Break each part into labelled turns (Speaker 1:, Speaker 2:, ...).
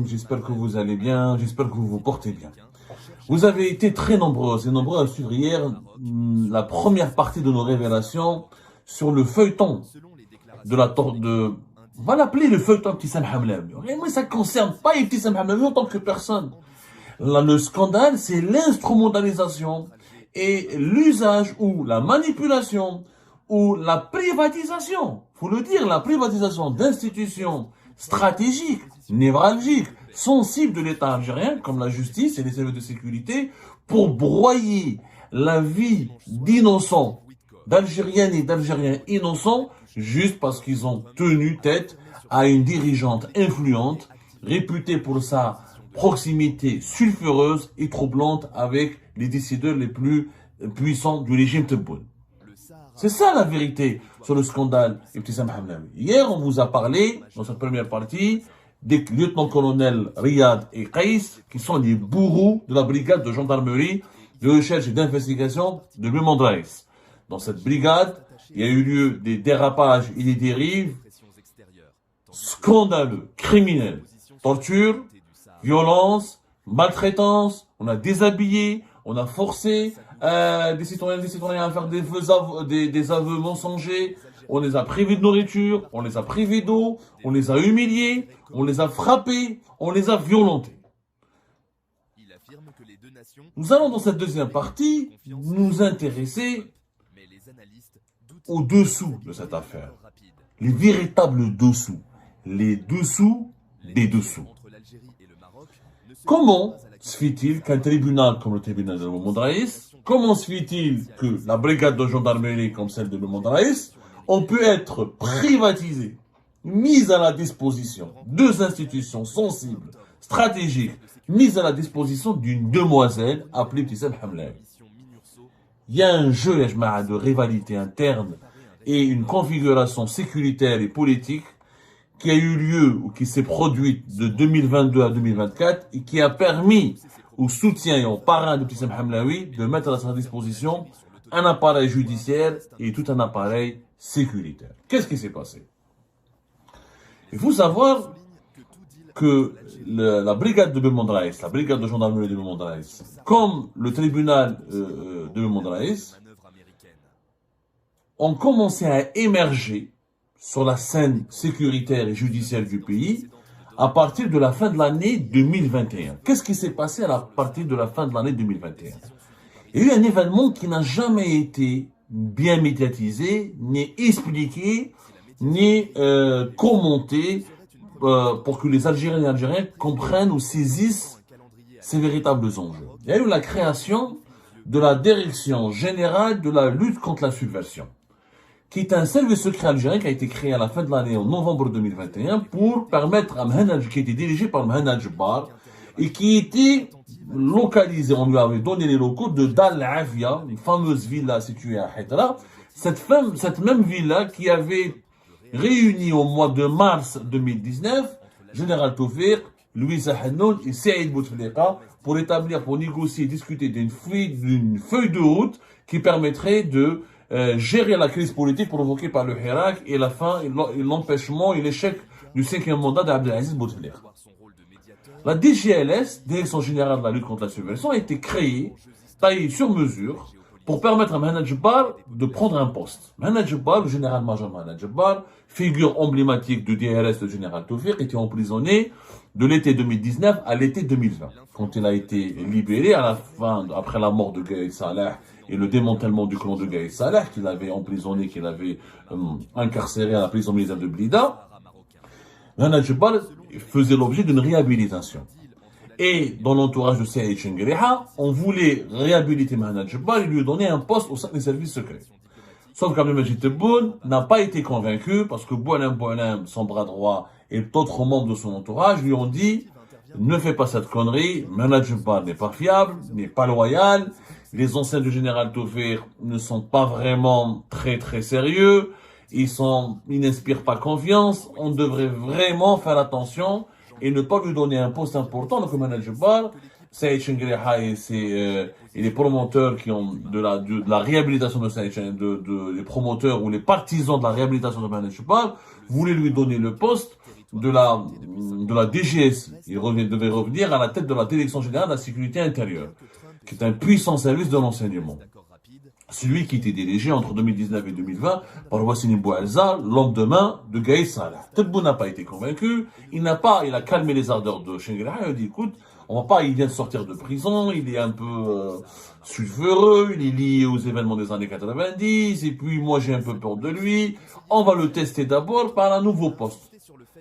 Speaker 1: J'espère que vous allez bien, j'espère que vous vous portez bien. Vous avez été très nombreux et nombreux à suivre hier la première partie de nos révélations sur le feuilleton on va l'appeler le feuilleton Ibtissam Hamlaoui. Mais ça ne concerne pas Ibtissam Hamlaoui en tant que personne. Là, le scandale, c'est l'instrumentalisation et l'usage ou la manipulation ou la privatisation, faut le dire, la privatisation d'institutions stratégiques, névralgiques, sensibles de l'État algérien, comme la justice et les services de sécurité, pour broyer la vie d'innocents, d'Algériennes et d'Algériens innocents, juste parce qu'ils ont tenu tête à une dirigeante influente, réputée pour sa proximité sulfureuse et troublante avec les décideurs les plus puissants du régime Tebboune. C'est ça la vérité sur le scandale Ibtissam Hamlaoui. Hier, on vous a parlé, dans cette première partie, des lieutenants-colonels Riyad et Qais, qui sont les bourreaux de la brigade de gendarmerie de recherche et d'investigation de Memondraïs. Dans cette brigade, il y a eu lieu des dérapages et des dérives scandaleux, criminels, torture, violence, maltraitance, on a déshabillé, on a forcé des citoyens à faire des aveux mensongers, on les a privés de nourriture, on les a privés d'eau, on les a humiliés, on les a frappés, on les a violentés. Nous allons dans cette deuxième partie nous intéresser au dessous de cette affaire, les véritables dessous, les dessous des dessous. Comment se fait-il qu'un tribunal comme le tribunal de Memondraïs, comment se fait-il que la brigade de gendarmerie comme celle de Memondraïs, on peut être privatisé, mise à la disposition, deux institutions sensibles, stratégiques, mises à la disposition d'une demoiselle appelée Ibtissam Hamlaoui. Il y a un jeu, de rivalité interne et une configuration sécuritaire et politique qui a eu lieu ou qui s'est produite de 2022 à 2024 et qui a permis au soutien et aux parrains d'Ibtissam Hamlaoui de mettre à sa disposition un appareil judiciaire et tout un appareil sécuritaire. Qu'est-ce qui s'est passé? Il faut savoir que la brigade de Memondraïs, la brigade de gendarmerie de Memondraïs, comme le tribunal de Memondraïs, ont commencé à émerger sur la scène sécuritaire et judiciaire du pays à partir de la fin de l'année 2021. Qu'est-ce qui s'est passé à partir de la fin de l'année 2021? Il y a eu un événement qui n'a jamais été bien médiatisé, ni expliqué, ni commenté pour que les Algériens et Algériens comprennent ou saisissent ces véritables enjeux. Il y a eu la création de la Direction générale de la lutte contre la subversion, qui est un service secret algérien qui a été créé à la fin de l'année en novembre 2021 pour permettre à Mhenna, qui était dirigé par Mhenna Djebbar et qui était localisé, on lui avait donné les locaux de Dal Afia, une fameuse villa située à Hitra. Cette même villa qui avait réuni au mois de mars 2019 Général Toufir, Louis Sahannoun et Saïd Bouteflika pour négocier et discuter d'une feuille de route qui permettrait de gérer la crise politique provoquée par le Hirak et la fin et l'empêchement et l'échec du 5e mandat d'Abdelaziz Bouteflika. La DGLS, Direction générale de la lutte contre la subversion, a été créée, taillée sur mesure, pour permettre à Mhenna Djebbar de prendre un poste. Mhenna Djebbar, le général-major Mhenna Djebbar, figure emblématique du DRS de général Toufir, était emprisonné de l'été 2019 à l'été 2020. Quand il a été libéré après la mort de Gaïd Salah et le démantèlement du clan de Gaïd Salah, qu'il avait emprisonné, qu'il avait incarcéré à la prison militaire de Blida, Mhenna Djebbar faisait l'objet d'une réhabilitation. Et dans l'entourage de Saïd Chengriha, on voulait réhabiliter Mhenna Djebbar et lui donner un poste au sein des services secrets. Sauf qu'Abdelmajid Tebboune n'a pas été convaincu parce que Boualem, son bras droit, et d'autres membres de son entourage lui ont dit « Ne fais pas cette connerie, Mhenna Djebbar n'est pas fiable, n'est pas loyal, les anciens du général Toufir ne sont pas vraiment très très sérieux, ils n'inspirent pas confiance, on devrait vraiment faire attention et ne pas lui donner un poste important. » Donc Mhenna Djebbar Saïd Chengreha et les promoteurs qui ont de la réhabilitation de Saïd les promoteurs ou les partisans de la réhabilitation de Mohamed Chebab voulaient lui donner le poste de la DGSI. Il devait revenir à la tête de la Direction Générale de la Sécurité Intérieure, qui est un puissant service de l'enseignement. Celui qui était dirigé entre 2019 et 2020 par Wassini Boualza, l'homme de main de Gaïd Salah. Tebboune n'a pas été convaincu, il a calmé les ardeurs de Chengreha, il a dit, écoute, il vient de sortir de prison, il est un peu sulfureux, il est lié aux événements des années 90, et puis moi j'ai un peu peur de lui, on va le tester d'abord par un nouveau poste.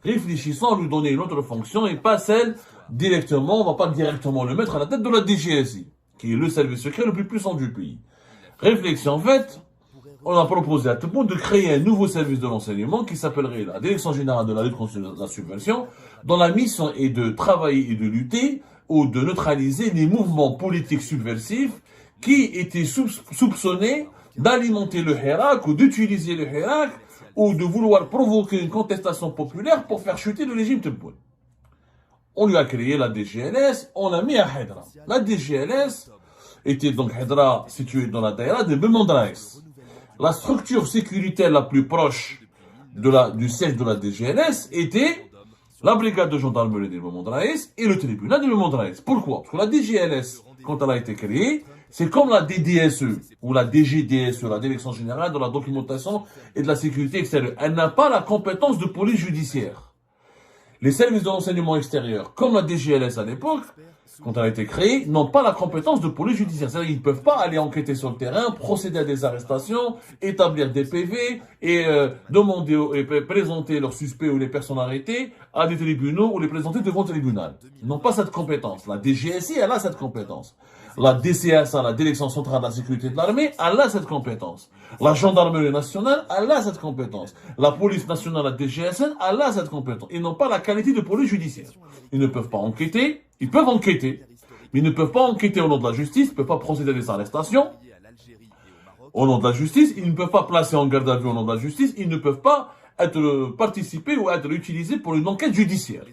Speaker 1: Réfléchissons à lui donner une autre fonction et pas celle directement, on va pas directement le mettre à la tête de la DGSI, qui est le service secret le plus puissant du pays. Réflexion faite, on a proposé à tout le monde de créer un nouveau service de l'enseignement qui s'appellerait la Direction Générale de la lutte contre la subversion, dont la mission est de travailler et de lutter ou de neutraliser les mouvements politiques subversifs qui étaient soupçonnés d'alimenter le Hirak ou d'utiliser le Hirak ou de vouloir provoquer une contestation populaire pour faire chuter le régime Tebboune. On lui a créé la DGLS, on l'a mis à Hedra. La DGLS était donc Hedra située dans la daïra de Bemandraïs. La structure sécuritaire la plus proche du siège de la DGLS était la brigade de gendarmerie de Bemandraïs et le tribunal de Bemandraïs. Pourquoi? Parce que la DGLS, quand elle a été créée, c'est comme la DDSE ou la DGDSE, la Direction Générale de la Documentation et de la Sécurité Extérieure. Elle n'a pas la compétence de police judiciaire. Les services de renseignement extérieur, comme la DGLS à l'époque, quand elle a été créée, n'ont pas la compétence de police judiciaire. C'est-à-dire qu'ils ne peuvent pas aller enquêter sur le terrain, procéder à des arrestations, établir des PV et demander et présenter leurs suspects ou les personnes arrêtées à des tribunaux ou les présenter devant le tribunal. Ils n'ont pas cette compétence. La DGSI, elle a cette compétence. La DCSA, la Direction Centrale de la Sécurité de l'Armée, elle a cette compétence. La Gendarmerie Nationale, elle a cette compétence. La Police Nationale, la DGSN, elle a cette compétence. Ils n'ont pas la qualité de police judiciaire. Ils ne peuvent pas enquêter. Ils peuvent enquêter, mais ils ne peuvent pas enquêter au nom de la justice. Ils ne peuvent pas procéder à des arrestations au nom de la justice. Ils ne peuvent pas placer en garde à vue au nom de la justice. Ils ne peuvent pas participer ou être utilisés pour une enquête judiciaire.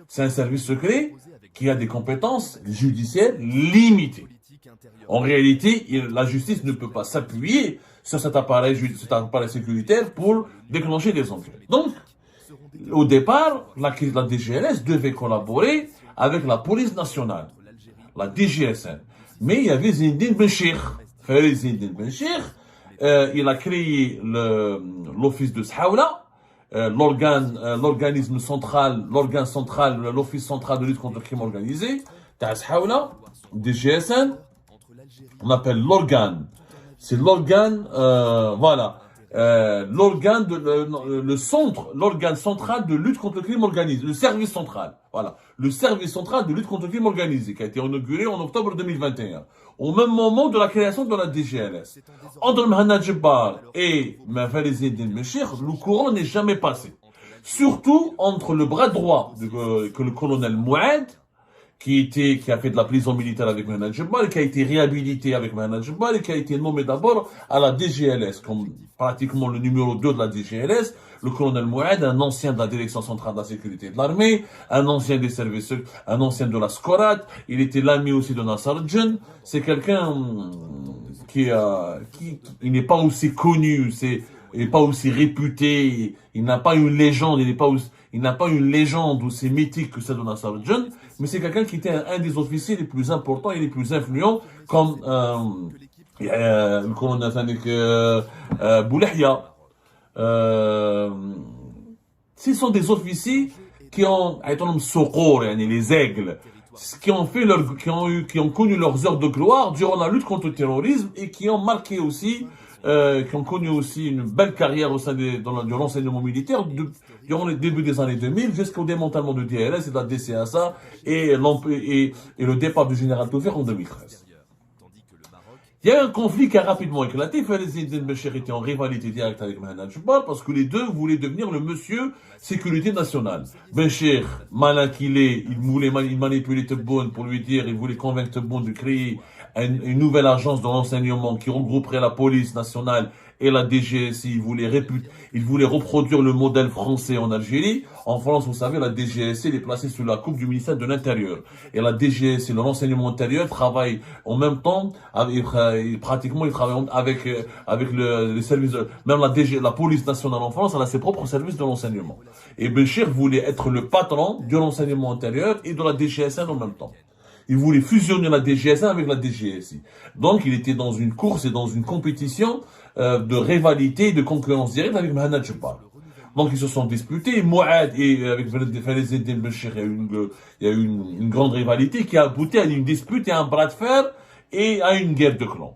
Speaker 1: C'est un service secret qui a des compétences judiciaires limitées. En réalité, la justice ne peut pas s'appuyer sur cet appareil sécuritaire pour déclencher des enquêtes. Donc, au départ, la DGLS devait collaborer avec la police nationale, la DGSN. Mais il y avait Zindine Benchir. Zindine Benchir, il a créé l'office de Sahawla, l'organisme central, l'office central de lutte contre le crime organisé, Sahawla, DGSN, on appelle l'organe. C'est l'organe, l'organe l'organe central de lutte contre le crime organisé, le service central. Voilà. Le service central de lutte contre le crime organisé, qui a été inauguré en octobre 2021. Au même moment de la création de la DGLS. Entre Mohamed Chebab et Zindine Benchir, le courant n'est jamais passé. Surtout entre le bras droit que le colonel Mouad, qui a fait de la prison militaire avec Mohamed Chebab, qui a été réhabilité avec Mohamed Chebab, et qui a été nommé d'abord à la DGLS, comme pratiquement le numéro 2 de la DGLS, le colonel Mouad, un ancien de la Direction Centrale de la Sécurité de l'Armée, un ancien des services, un ancien de la SCORAT, il était l'ami aussi de Nassar Djen. C'est quelqu'un qui il n'est pas aussi connu, il n'est pas aussi réputé, il n'a pas une légende, il n'a pas une légende aussi mythique que celle de Nassar Djen, mais c'est quelqu'un qui était un des officiers les plus importants et les plus influents, comme le colonel Boulahia. Ce sont des officiers qui ont, les aigles, qui ont connu leurs heures de gloire durant la lutte contre le terrorisme et qui ont marqué aussi, qui ont connu aussi une belle carrière au sein de l'enseignement militaire durant les débuts des années 2000 jusqu'au démantèlement de DLS et de la DCSA et le départ du général Toufik en 2013. Il y a un conflit qui a rapidement éclaté. Zindine Benchir était en rivalité directe avec Mohamed Chebab parce que les deux voulaient devenir le monsieur sécurité nationale. Benchir, malin qu'il est, il manipulait Tebboune pour lui dire, il voulait convaincre Tebboune de créer une nouvelle agence de renseignement qui regrouperait la police nationale et la DGSI, ils voulaient reproduire le modèle français en Algérie. En France, vous savez, la DGSI est placée sous la coupe du ministère de l'Intérieur. Et la DGSI, le renseignement intérieur, travaille en même temps, pratiquement, ils travaillent avec les services, même la police nationale en France, elle a ses propres services de renseignement. Et Béchir voulait être le patron du renseignement intérieur et de la DGSN en même temps. Il voulait fusionner la DGSN avec la DGSI. Donc, il était dans une course et dans une compétition de rivalité et de concurrence directe avec Mohamed Jebbar. Donc, ils se sont disputés. Mouad et avec Falaise Eddin Béchir, il y a eu une grande rivalité qui a abouti à une dispute et à un bras de fer et à une guerre de clans.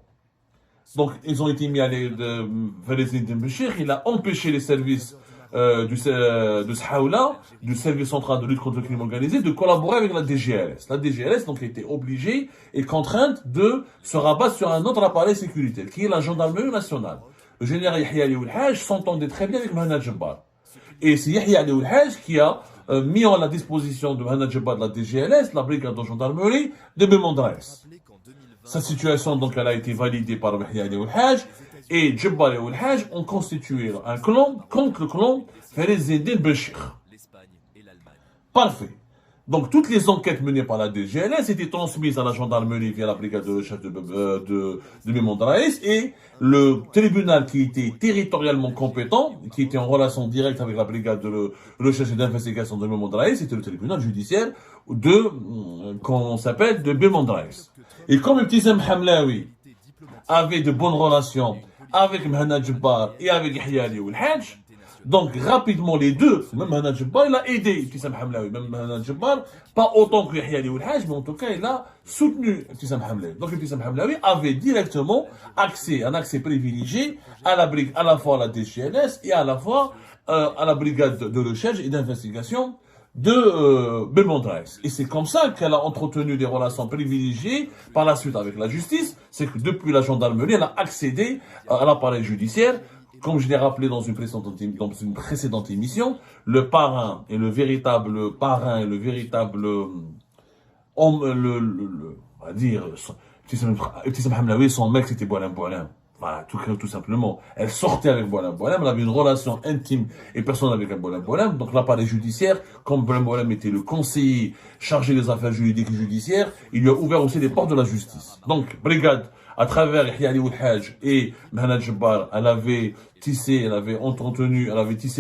Speaker 1: Donc, ils ont été mis à l'aide de Falaise Eddin Béchir. Il a empêché les services de Sahaoula, du service central de lutte contre le crime organisé, de collaborer avec la DGLS. La DGLS, donc, a été obligée et contrainte de se rabattre sur un autre appareil sécuritaire, qui est la gendarmerie nationale. Le général Yahya Ali Oulhaj s'entendait très bien avec Mohamed Jebbar. Et c'est Yahya Ali Oulhaj qui a mis en la disposition de Mohamed Jebbar de la DGLS, la brigade de gendarmerie de Bemondraes. Cette situation, donc, elle a été validée par Yahya Ali Oulhaj. Et Jebbar et Oulhaj ont constitué un clan contre le clan Falaise Eddin Béchir. Parfait. Donc, toutes les enquêtes menées par la DGLS étaient transmises à la gendarmerie via la brigade de recherche de Bemondraes et le tribunal qui était territorialement compétent, qui était en relation directe avec la brigade de recherche et d'investigation de Bemondraes, c'était le tribunal judiciaire de Bemondraes. Et comme Ibtissam Hamlaoui avait de bonnes relations avec Mohamed Jebbar et avec Yahya Ali Oulhaj, donc rapidement les deux, même Mohamed Jebbar, il a aidé Ibtissam Hamlaoui, même Mohamed Jebbar, pas autant que Yahya Ali Oulhaj, mais en tout cas il a soutenu Ibtissam Hamlaoui. Donc Ibtissam Hamlaoui avait directement un accès privilégié à la fois à la DGLS et à la fois à la brigade de recherche et d'investigation de Bemondraes. Et c'est comme ça qu'elle a entretenu des relations privilégiées par la suite avec la justice. C'est que depuis la gendarmerie, elle a accédé à l'appareil judiciaire. Comme je l'ai rappelé dans une précédente émission, le parrain et le véritable homme, on va dire, Ibtissam Hamlaoui, son mec, c'était Boualem. Voilà, tout simplement. Elle sortait avec Boualem. Elle avait une relation intime et personnelle avec Boualem. Donc l'appareil judiciaire, comme Boualem était le conseiller chargé des affaires juridiques et judiciaires, il lui a ouvert aussi les portes de la justice. Donc, brigade, à travers Yahya Ali Oulhaj et Mohamed Jebbar, elle avait tissé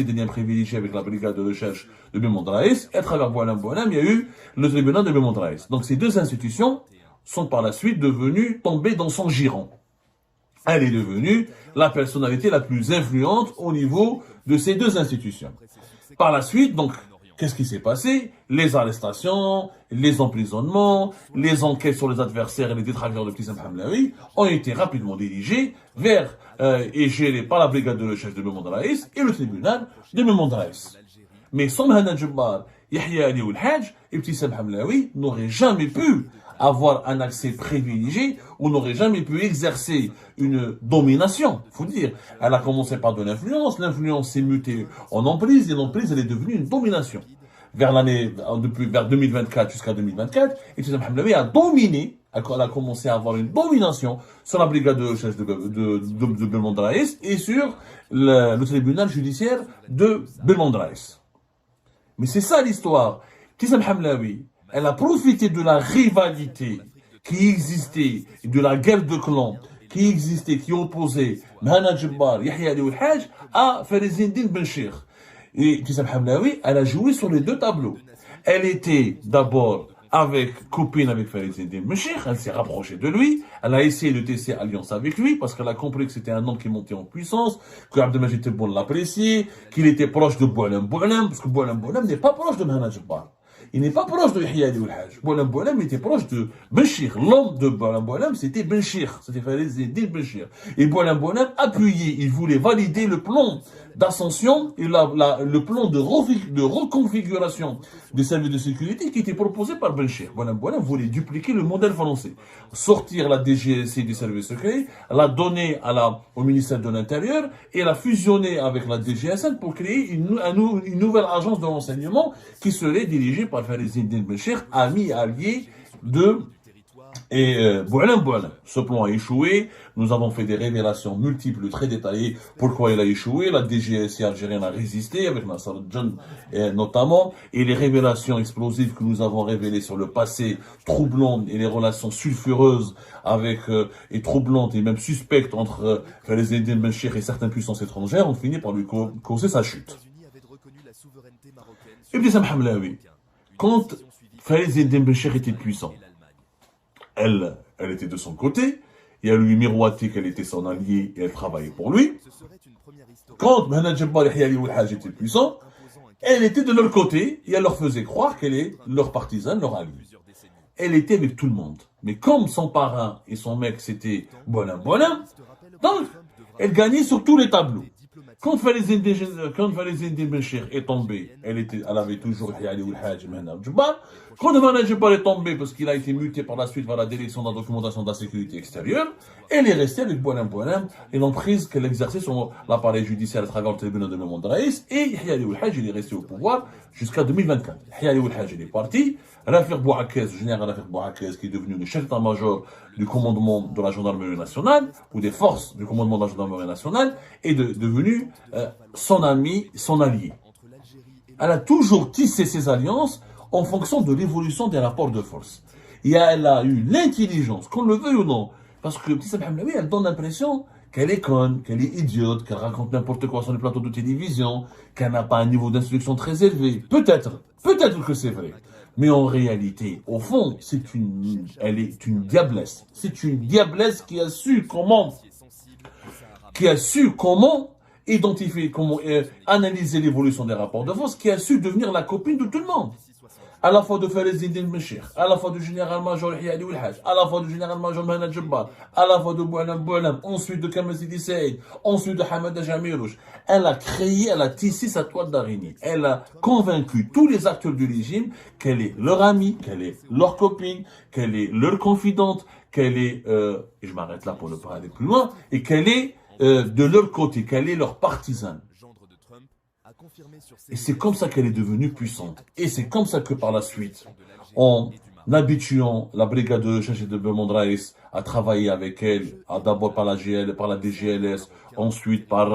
Speaker 1: des liens privilégiés avec la brigade de recherche de Bemondraes. Et à travers Boualem, il y a eu le tribunal de Bemondraes. Donc ces deux institutions sont par la suite tombées dans son giron. Elle est devenue la personnalité la plus influente au niveau de ces deux institutions. Par la suite, donc, qu'est-ce qui s'est passé? Les arrestations, les emprisonnements, les enquêtes sur les adversaires et les détracteurs de Ibtissam Hamlaoui ont été rapidement dirigées vers et gérées par la brigade de recherche de Bemondraes et le tribunal de Bemondraes. Mais sans Mohamed Jebbar, Yahya Ali Oulhaj, Ibtissam Hamlaoui n'aurait jamais pu avoir un accès privilégié ou n'aurait jamais pu exercer une domination. Il faut dire, elle a commencé par de l'influence s'est mutée en emprise, et l'emprise, elle est devenue une domination. Vers 2024 jusqu'à 2024, Ibtissam Hamlaoui a dominé, elle a commencé à avoir une domination sur la brigade de recherche de Bemondraes et sur le tribunal judiciaire de Bemondraes. Mais c'est ça l'histoire. Ibtissam Hamlaoui, elle a profité de la rivalité qui existait, de la guerre de clans qui existait, qui opposait Mohamed Jebbar, Yahya Ali Oulhaj à Falaise Eddin Béchir. Et Ibtissam Hamlaoui, elle a joué sur les deux tableaux. Elle était d'abord copine avec Falaise Eddin Béchir, elle s'est rapprochée de lui, elle a essayé de tisser alliance avec lui parce qu'elle a compris que c'était un homme qui montait en puissance, que Abdelmajid Tebboune l'appréciait, qu'il était proche de Boualem, parce que Boualem n'est pas proche de Mohamed Jebbar. Il n'est pas proche de Yahya Ali Oulhaj. Boualem était proche de Béchir. L'homme de Boualem, c'était Béchir. C'était Falaise Eddin Béchir. Et Boualem appuyait, il voulait valider le plan d'ascension et le plan de reconfiguration des services de sécurité qui était proposé par Béchir. Boualem voulait dupliquer le modèle français. Sortir la DGSI des services secrets, la donner au ministère de l'Intérieur et la fusionner avec la DGSN pour créer une nouvelle agence de renseignement qui serait dirigée par Falaise Eddin Béchir, ami allié de Et Boualem, ce plan a échoué. Nous avons fait des révélations multiples, très détaillées, pourquoi il a échoué. La DGSI algérienne a résisté, avec Nasser John notamment. Et les révélations explosives que nous avons révélées sur le passé troublant et les relations sulfureuses avec et troublantes et même suspectes entre les Eddin Ben-Cheikh et certaines puissances étrangères ont fini par lui causer sa chute. Ibn Sam Hamlaoui, quand Falaise Eddin Ben-Cheikh était puissant, elle était de son côté, et elle lui miroitait qu'elle était son alliée et elle travaillait pour lui. Quand Mohamed Jebbar et Hiali Ouelhaj étaient puissants, elle était de leur côté et elle leur faisait croire qu'elle est leur partisane, leur alliée. Elle était avec tout le monde. Mais comme son parrain et son mec c'était Boualem, donc elle gagnait sur tous les tableaux. Quand Falaise Eddin Ben-Cheikh est tombé, elle avait toujours Hiali Ouelhaj et Mohamed Jebbar. Quand Mohamed Jebbar est tombé parce qu'il a été muté par la suite vers la direction de la documentation de la sécurité extérieure, elle est restée avec Boualem et l'emprise qu'elle exerçait sur l'appareil judiciaire à travers le tribunal de Memon Draïs, et Hiali Ouelhaj, il est resté au pouvoir jusqu'à 2024. Hiali Ouelhaj, il est parti. Rafik Bouakez, le général Rafik Bouakez, qui est devenu le chef d'état-major du commandement de la gendarmerie nationale, ou des forces du commandement de la gendarmerie nationale, est devenu son ami, son allié. Elle a toujours tissé ses alliances en fonction de l'évolution des rapports de force. Et elle a eu l'intelligence, qu'on le veuille ou non, parce que Ibn Sam Hamlaoui, elle donne l'impression qu'elle est conne, qu'elle est idiote, qu'elle raconte n'importe quoi sur les plateaux de télévision, qu'elle n'a pas un niveau d'instruction très élevé. Peut-être que c'est vrai. Mais en réalité, au fond, elle est une diablesse. C'est une diablesse qui a su comment identifier, comment analyser l'évolution des rapports de force, qui a su devenir la copine de tout le monde. À la fois de Falaise Eddin Ben-Cheikh, à la fois du général-major Hiali Ouelhaj, à la fois du général-major Mohamed Jebbar, à la fois de Boualem, ensuite de Kamal Sidi Saïd, ensuite de Hamada Jamirouche. Elle a tissé sa toile d'araignée. Elle a convaincu tous les acteurs du régime qu'elle est leur amie, qu'elle est leur copine, qu'elle est leur confidente, qu'elle est, et je m'arrête là pour ne pas aller plus loin, et qu'elle est de leur côté, qu'elle est leur partisane. Et c'est comme ça qu'elle est devenue puissante. Et c'est comme ça que par la suite, en habituant la brigade de recherche de Memon Draïs à travailler avec elle, d'abord par la DGLS, ensuite elle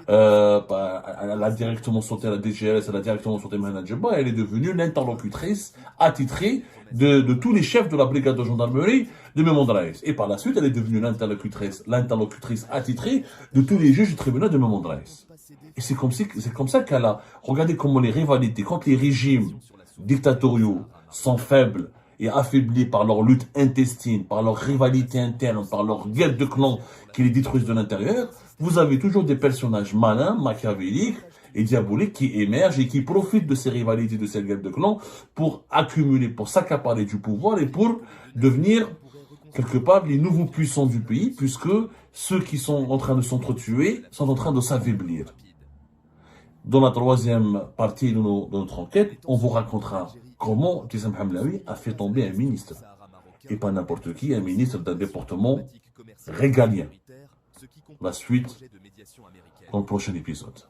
Speaker 1: a directement sauté à la DGLS, elle a directement sauté Mohamed Jebbar, elle est devenue l'interlocutrice attitrée de tous les chefs de la brigade de gendarmerie de Memon Draïs. Et par la suite, elle est devenue l'interlocutrice attitrée de tous les juges du tribunal de Memon Draïs. Et c'est comme ça qu'elle a regardé comment les rivalités, quand les régimes dictatoriaux sont faibles et affaiblis par leur lutte intestine, par leur rivalité interne, par leur guerre de clans qui les détruisent de l'intérieur, vous avez toujours des personnages malins, machiavéliques et diaboliques qui émergent et qui profitent de ces rivalités, de ces guerres de clans pour accumuler, pour s'accaparer du pouvoir et pour devenir quelque part les nouveaux puissants du pays, puisque ceux qui sont en train de s'entretuer sont en train de s'affaiblir. Dans la troisième partie de notre enquête, on vous racontera comment Ibn Sam Hamlaoui a fait tomber un ministre. Et pas n'importe qui, un ministre d'un département régalien. La suite dans le prochain épisode.